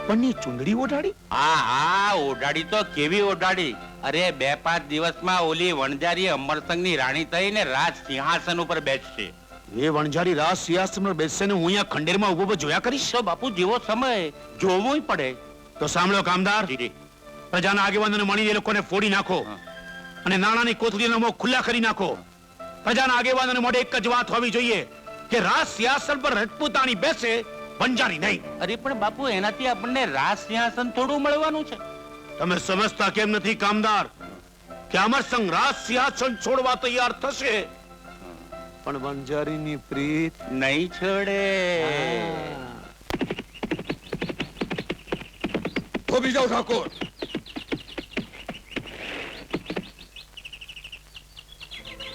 સગપણની ચુંદડી ઓઢાડી? હા ઓઢાડી તો કેવી ઓઢાડી. અરે 2-5 દિવસમાં ઓલી વણજારી અમરસંગની રાણી થઈને રાજ સિંહાસન ઉપર બેસશે. એ વણઝારી રાજ સિંહાસન પર બેસશે ને હું અહીંયા ખંડેરમાં ઉભો જોયા કરીશ? તો બાપુ જેવો સમય જોવું પડે. તો સાંભળો કામદાર, પ્રજાના આગેવાનોને મળી એ લોકોને ફોડી નાખો અને નાણાંની કોથળીઓના મોં ખુલ્લા કરી નાખો. પ્રજાના આગેવાનોને મોઢે એક જ વાત હોવી જોઈએ કે રાજ સિંહાસન પર રજપૂતાણી બેસે, વણઝારી નહીં. અરે પણ બાપુ એનાથી આપણને રાજ સિંહાસન થોડું મળવાનું છે. તમે સમજતા કેમ નથી કામદાર કે અમરસંગ રાજ સિંહાસન છોડવા તૈયાર થશે પણ વણઝારીની પ્રીત નહીં છોડે. થોભી જાઓ ઠાકોર.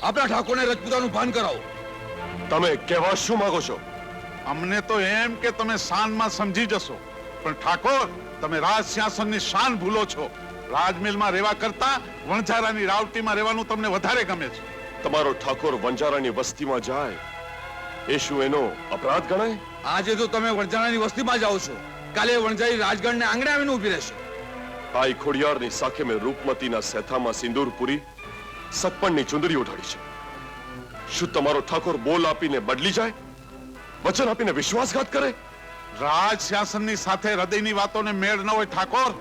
આપણા ઠાકોરને રજપૂતાનું ભાન કરાવો. તમે કહેવા શું માંગો છો? અમને તો એમ કે તમે શાનમાં સમજી જશો, પણ ઠાકોર તમે રાજ સિંહાસનની શાન ભૂલો છો. રાજમહેલમાં રહેવા કરતા વણઝારાની રાવટીમાં રહેવાનું તમને વધારે ગમે છે. તમારો ઠાકોર વણઝારાની વસ્તીમાં જાય એ શું એનો અપરાધ ગણાય? આજે તો તમે વણઝારાની વસ્તીમાં જાઓ છો, કાલે વણઝારી રાજગઢને આંગણે આવીને ઊભી રહેશે. આઈ ખોડિયારની સાખે મેં રૂપમતીના સેથામાં સિંદૂર પૂરી સગપણની ચુંદડી ઉઠાડી છે. શું તમારો ઠાકોર બોલ આપીને બદલી જાય, વચન આપીને વિશ્વાસઘાત કરે? રાજ સિંહાસનની સાથે હૃદયની વાતોને મેળ ન હોય ઠાકોર.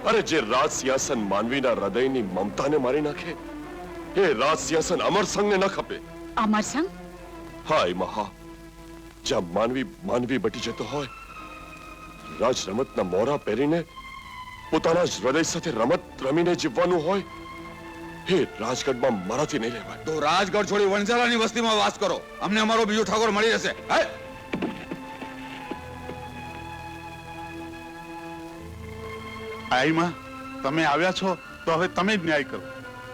અરે જે રાજ સિંહાસન માનવીના હૃદયની મમતાને મારી નાખે એ રાજ સિંહાસન અમરસંગને ન ખપે. અમરસંગ? હા, એમાં હા, જ્યાં માનવી બટી જતો હોય, રાજ રમતના મોરા પહેરીને પોતાના જ હૃદય સાથે રમત રમીને જીવવાનું હોય, એ રાજગઢમાં મારાથી નહીં રહેવાય. તો રાજગઢ છોડી વણઝારાની વસ્તીમાં વાસ કરો. અમને અમારો બીજો ઠાકોર મળી રહેશે. આઈમાં તમે આવ્યા છો તો હવે તમે જ ન્યાય કરો.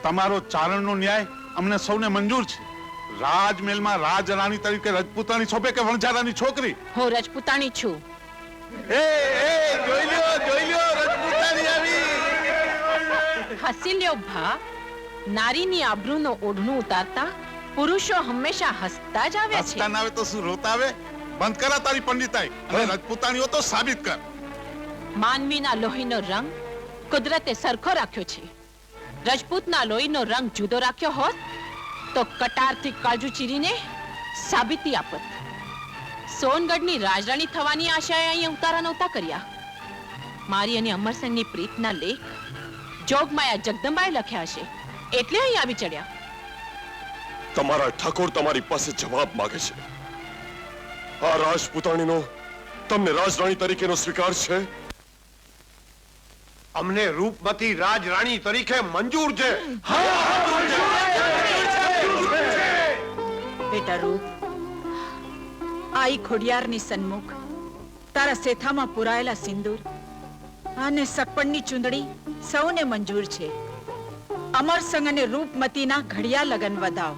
તમારો ચારણનો ન્યાય અમને સૌને મંજૂર છે. રાજમહેલમાં રાજરાણી તરીકે રજપૂતાણી છોપે કે વણઝારાની છોકરી? હું રજપૂતાણી છું. જોઈ લ્યો રજપૂતાણી આવી. હસી લ્યો ભા. નારીની આબરૂનો ઓઢણું ઉતારતા પુરુષો હંમેશા હસતા જ આવ્યા છે. હસતા ના આવે તો શું રોતા આવે? બંધ કરા તારી પંડિતાઈ અને રજપૂતાણીઓ તો સાબિત કર. માનવીના લોહીનો રંગ કુદરતે સરખો રાખ્યો છે. રજપૂતના લોહીનો રંગ જુદો રાખ્યો હોત તો કટારથી કાળજુ ચીરીને સાબિતી આપત. સોનગઢની રાજરાણી થવાની આશાએ અહીં ઉતારા નહોતા કર્યા. મારી અને અમરસંગની પ્રીતના લેખ જોગમાયા જગદંબાએ લખ્યા હશે એટલે અહીં આવી ચડ્યા. તમારા ઠાકોર તમારી પાસે જવાબ માંગે છે. આ રાજપૂતાણીનો તમને રાજરાણી તરીકેનો સ્વીકાર છે? અમને રૂપમતી રાજરાણી તરીકે મંજૂર છે. બેટા રૂપ, આઈ ખોડિયારની સન્મુખ તારા સેથામાં પુરાયેલા સિંદૂર અને સગપણની ચુંદડી સૌને મંજૂર છે. અમરસંગ અને રૂપમતીના ઘડિયા લગન વધાવ.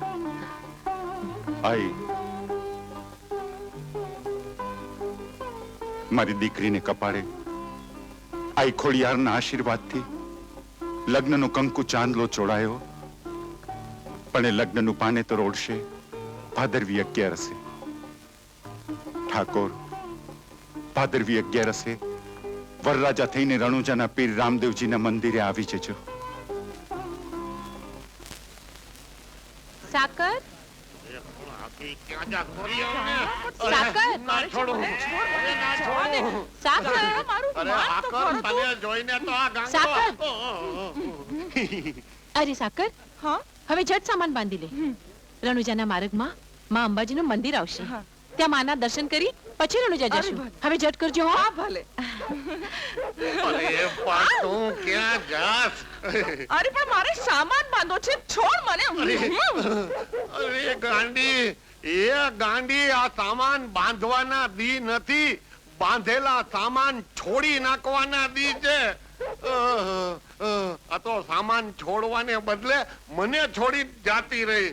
આઈ મારી દીકરીને કપાળે આઈ ખોડિયારના આશીર્વાદથી લગ્નનો કંકુ ચાંદલો ચોડાયો, પણ એ લગ્નનું પાનેતર ઓળશે ભાદરવી 11. ઠાકોર, ભાદરવી 11 વરરાજા થઈને રણુજાના પીર રામદેવજીના મંદિરે આવી જજો. સાકર? અરે સાકર, હવે જટ સામાન બાંધી લે. રણુજાના માર્ગમાં માં અંબાજીનું મંદિર આવશે, ત્યાં માના દર્શન કરી પછી રણુજા જશું. હવે જટ કરજો. હા ભલે. અરે પણ મારે સામાન બાંધો છે, છોડ મને. અરે ગાંડી, એ ગાંડી, આ સામાન બાંધવાના દી નથી, બાંધેલા સામાન છોડી નાખવાના દી છે. આ તો સામાન છોડવાને બદલે મને છોડી જાતી રહી.